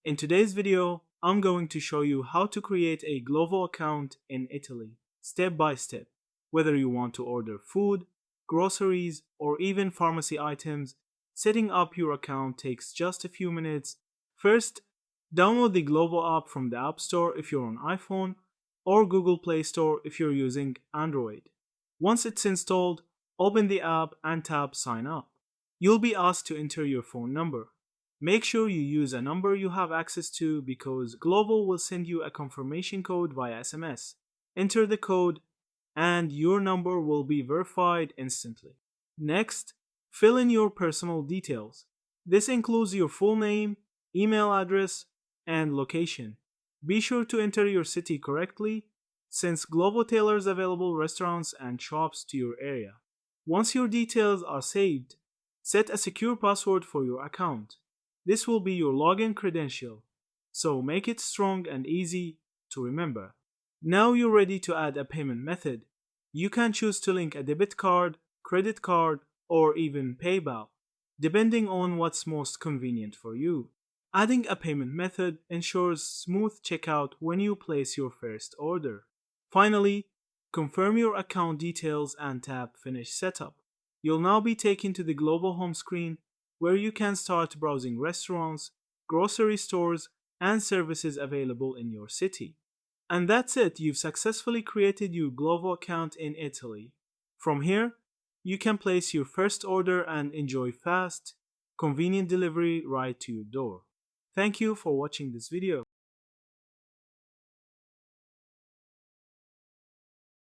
In today's video, I'm going to show you how to create a Glovo account in Italy, step by step. Whether you want to order food, groceries, or even pharmacy items, setting up your account takes just a few minutes. First, download the Glovo app from the App Store if you're on iPhone, or Google Play Store if you're using Android. Once it's installed, open the app and tap Sign Up. You'll be asked to enter your phone number. Make sure you use a number you have access to because Glovo will send you a confirmation code via SMS. Enter the code and your number will be verified instantly. Next, fill in your personal details. This includes your full name, email address, and location. Be sure to enter your city correctly since Glovo tailors available restaurants and shops to your area. Once your details are saved, set a secure password for your account. This will be your login credential, so make it strong and easy to remember. Now you're ready to add a payment method. You can choose to link a debit card, credit card, or even PayPal, depending on what's most convenient for you. Adding a payment method ensures smooth checkout when you place your first order. Finally, confirm your account details and tap Finish Setup. You'll now be taken to the Glovo home screen where you can start browsing restaurants, grocery stores, and services available in your city. And that's it, you've successfully created your Glovo account in Italy. From here, you can place your first order and enjoy fast, convenient delivery right to your door. Thank you for watching this video.